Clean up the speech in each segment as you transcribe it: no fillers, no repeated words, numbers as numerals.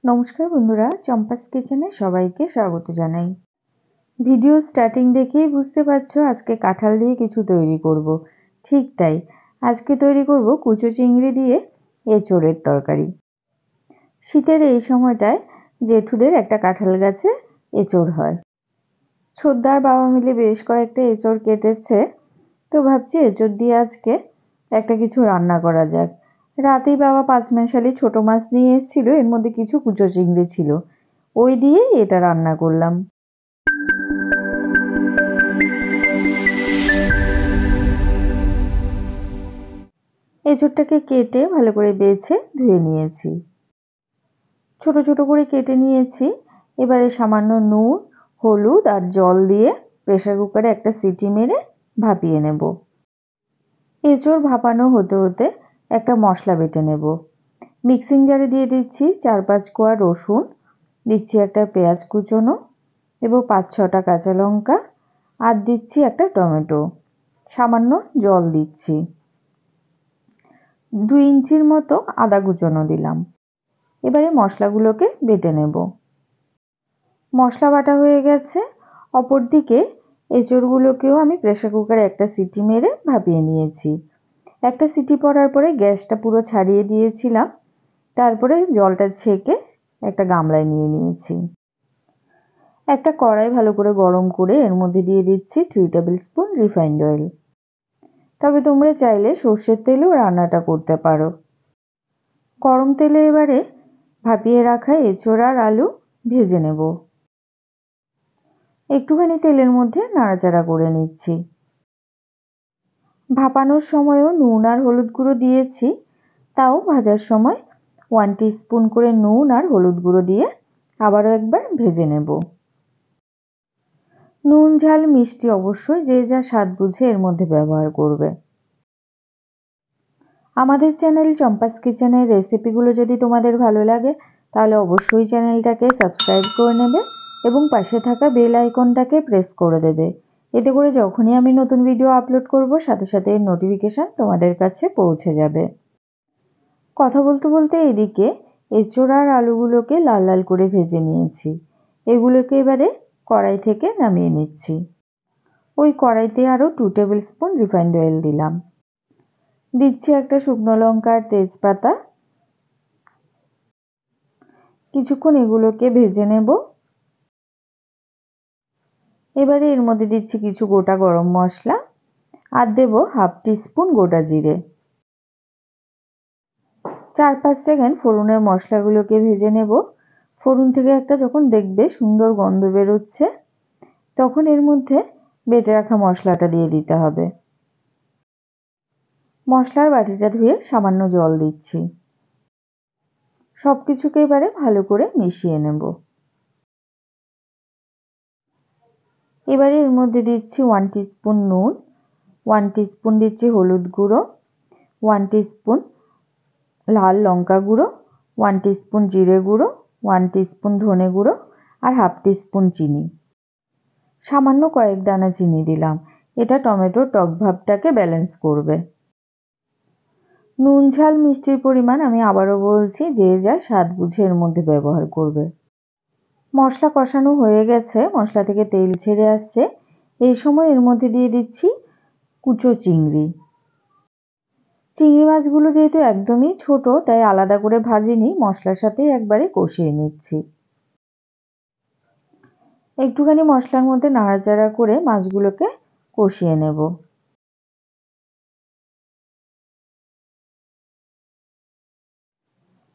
নমস্কার বন্ধুরা, চম্পাস কিচেনে সবাইকে স্বাগত জানাই। ভিডিও স্টার্টিং দেখেই বুঝতে পারছো আজকে কাঁঠাল দিয়ে কিছু তৈরি করব। ঠিক তাই, আজকে তৈরি করব কুচো চিংড়ি দিয়ে এঁচোড়ের তরকারি। শীতের এই সময়টায় জেঠুদের একটা কাঁঠাল গাছে এঁচোড় হয়। ছোদ্দার বাবা মিলে বেশ কয়েকটা এঁচোড় কেটেছে, তো ভাবছি এঁচোড় দিয়ে আজকে একটা কিছু রান্না করা যাক। রাতেই বাবা 5 মেশালি ছোট মাছ নিয়ে এসেছিল, এর মধ্যে কিছু কুচো চিংড়ি ছিল, ওই দিয়েই এটা রান্না করলাম। এঁচোড়টাকে কেটে ভালো করে বেছে ধুয়ে নিয়েছি, ছোট ছোট করে কেটে নিয়েছি। এবারে সামান্য নুন, হলুদ আর জল দিয়ে প্রেসার কুকারে একটা সিটি মেরে ভাপিয়ে নেব। এঁচোড় ভাপানো হতে হতে একটা মশলা বেটে নেব। মিক্সিং জারে দিয়ে দিচ্ছি 4-5 কোয়া রসুন, দিচ্ছি একটা পেঁয়াজ কুচোনো এবং 5-6টা কাঁচা লঙ্কা, আর দিচ্ছি একটা টমেটো। সামান্য জল দিচ্ছি। 2 ইঞ্চির মতো আদা কুচোনো দিলাম। এবারে মশলাগুলোকে বেটে নেব। মশলা বাটা হয়ে গেছে। অপরদিকে এঁচোড়গুলোকেও আমি প্রেসার কুকারে একটা সিটি মেরে ভাপিয়ে নিয়েছি। একটা সিটি পড়ার পরে গ্যাসটা পুরো ছাড়িয়ে দিয়েছিলাম, তারপরে জলটা ছেঁকে একটা গামলায় নিয়ে নিয়েছি। একটা কড়াই ভালো করে গরম করে এর মধ্যে দিয়ে দিচ্ছি 3 টেবিল স্পুন রিফাইন্ড অয়েল। তবে তোমরা চাইলে সর্ষের তেলেও রান্নাটা করতে পারো। গরম তেলে এবারে ভাপিয়ে রাখা এঁচোড় আর আলু ভেজে নেব। একটুখানি তেলের মধ্যে নাড়াচাড়া করে নিচ্ছি। ভাপানোর সময়ও নুন আর হলুদ গুঁড়ো দিয়েছি, তাও ভাজার সময় 1 টিস্পুন করে নুন আর হলুদ গুঁড়ো দিয়ে আবারও একবার ভেজে নেব। নুন ঝাল মিষ্টি অবশ্যই যে যা স্বাদ বুঝে এর মধ্যে ব্যবহার করবে। আমাদের চ্যানেল চম্পাস কিচেনের রেসিপিগুলো যদি তোমাদের ভালো লাগে তাহলে অবশ্যই চ্যানেলটাকে সাবস্ক্রাইব করে নেবে এবং পাশে থাকা বেল আইকনটাকে প্রেস করে দেবে। এতে করে যখনই আমি নতুন ভিডিও আপলোড করব সাথে সাথে এর নোটিফিকেশান তোমাদের কাছে পৌঁছে যাবে। কথা বলতে বলতে এদিকে এঁচোড় আর আলুগুলোকে লাল লাল করে ভেজে নিয়েছি। এগুলোকে এবারে কড়াই থেকে নামিয়ে নিচ্ছি। ওই কড়াইতে আরও 2 টেবিল স্পুন রিফাইন্ড অয়েল দিলাম। দিচ্ছি একটা শুকনো লঙ্কা আর তেজপাতা। কিছুক্ষণ এগুলোকে ভেজে নেব। এবারে এর মধ্যে দিচ্ছি কিছু গোটা গরম মশলা আর দেব 1/2 টিস্পুন গোটা জিরে। 4-5 সেকেন্ড ফোড়নের মশলাগুলোকে ভেজে নেব। ফোড়ন থেকে একটা যখন দেখবে সুন্দর গন্ধ বেরোচ্ছে, তখন এর মধ্যে বেটে রাখা মশলাটা দিয়ে দিতে হবে। মশলার বাটিটা ধুয়ে সামান্য জল দিচ্ছি। সবকিছুকে এবারে ভালো করে মিশিয়ে নেব। এবারে এর মধ্যে দিচ্ছি 1 টিস্পুন নুন, 1 টিস্পুন দিচ্ছি হলুদ গুঁড়ো, 1 টিস্পুন লাল লঙ্কা গুঁড়ো, 1 টিস্পুন জিরে গুঁড়ো, 1 টিস্পুন ধনে গুঁড়ো আর 1/2 টিস্পুন চিনি। সামান্য কয়েক দানা চিনি দিলাম, এটা টমেটোর টক ভাবটাকে ব্যালেন্স করবে। নুন ঝাল মিষ্টির পরিমাণ আমি আবারও বলছি যে যা স্বাদ বুঝে এর মধ্যে ব্যবহার করবে। মশলা কষানো হয়ে গেছে, মশলা থেকে তেল ছেড়ে আসছে। এই সময় এর মধ্যে দিয়ে দিচ্ছি কুচো চিংড়ি। চিংড়ি মাছগুলো যেহেতু একদমই ছোট তাই আলাদা করে ভাজিনি, মশলার সাথেই একবারে কষিয়ে নিচ্ছি। একটুখানি মশলার মধ্যে নাড়াচাড়া করে মাছগুলোকে কষিয়ে নেব।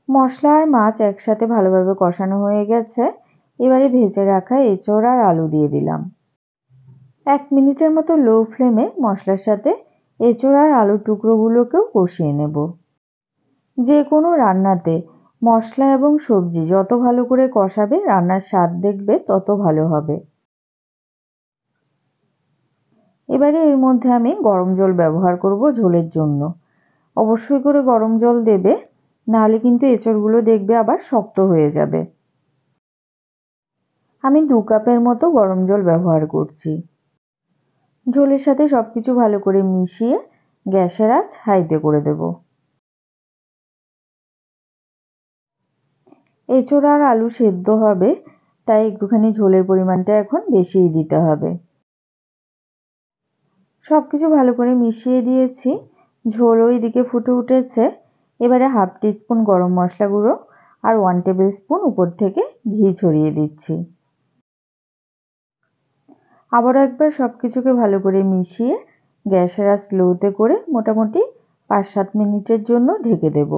মশলা আর মাছ একসাথে ভালোভাবে কষানো হয়ে গেছে। এবারে ভেজে রাখা এঁচোড় আর আলু দিয়ে দিলাম। 1 মিনিটের মতো লো ফ্লেমে মশলার সাথে এঁচোড় আর আলুর টুকরোগুলোকেও কষিয়ে নেব। যে কোনো রান্নাতে মশলা এবং সবজি যত ভালো করে কষাবে রান্নার স্বাদ দেখবে তত ভালো হবে। এবারে এর মধ্যে আমি গরম জল ব্যবহার করব ঝোলের জন্য। অবশ্যই করে গরম জল দেবে, নাহলে কিন্তু এঁচোড়গুলো দেখবে আবার শক্ত হয়ে যাবে। আমি 2 কাপের মতো গরম জল ব্যবহার করছি। ঝোলের সাথে সবকিছু ভালো করে মিশিয়ে গ্যাসের আঁচ হাইতে করে দেব। এঁচোড় আর আলু সেদ্ধ হবে, তাই একটুখানি ঝোলের পরিমাণটা এখন বেশিই দিতে হবে। সব কিছু ভালো করে মিশিয়ে দিয়েছি, ঝোল ওইদিকে ফুটে উঠেছে। এবারে 1/2 টিস্পুন গরম মশলা গুঁড়ো আর 1 টেবিল স্পুন উপর থেকে ঘি ছড়িয়ে দিচ্ছি। আবারও একবার সব কিছুকে ভালো করে মিশিয়ে গ্যাসের আঁচ স্লোতে করে মোটামুটি 5-7 মিনিটের জন্য ঢেকে দেব।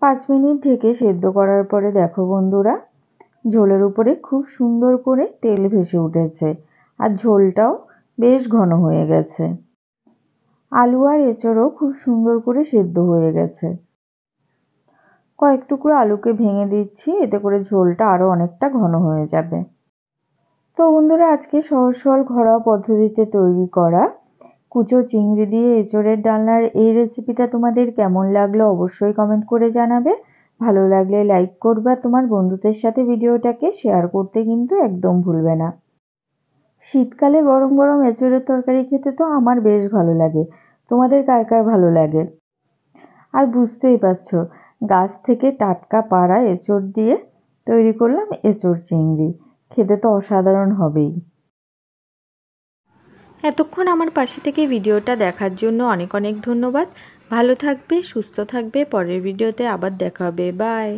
5 মিনিট ঢেকে সেদ্ধ করার পরে দেখো বন্ধুরা, ঝোলের উপরে খুব সুন্দর করে তেল ভেসে উঠেছে আর ঝোলটাও বেশ ঘন হয়ে গেছে। আলু আর এঁচোড়ও খুব সুন্দর করে সেদ্ধ হয়ে গেছে। কয়েক টুকরো আলুকে ভেঙে দিচ্ছি, এতে করে ঝোলটা আরো অনেকটা ঘন হয়ে যাবে। তো বন্ধুরা, আজকে সহজ সরল ঘরোয়া পদ্ধতিতে তৈরি করা কুচো চিংড়ি দিয়ে এঁচোড়ের ডালনার এই রেসিপিটা তোমাদের কেমন লাগলো অবশ্যই কমেন্ট করে জানাবে। ভালো লাগলে লাইক করবে, তোমার বন্ধুদের সাথে ভিডিওটাকে শেয়ার করতে কিন্তু একদম ভুলবে না। শীতকালে গরম গরম এঁচোড়ের তরকারি খেতে তো আমার বেশ ভালো লাগে, তোমাদের কার কার ভালো লাগে? আর বুঝতেই পারছো, গাছ থেকে টাটকা পাড়া এঁচোড় দিয়ে তৈরি করলাম এঁচোড় চিংড়ি, খেতে তো অসাধারণ হবেই। এতক্ষণ আমার পাশে থেকে ভিডিওটা দেখার জন্য অনেক অনেক ধন্যবাদ। ভালো থাকবে, সুস্থ থাকবে। পরের ভিডিওতে আবার দেখা হবে। বাই।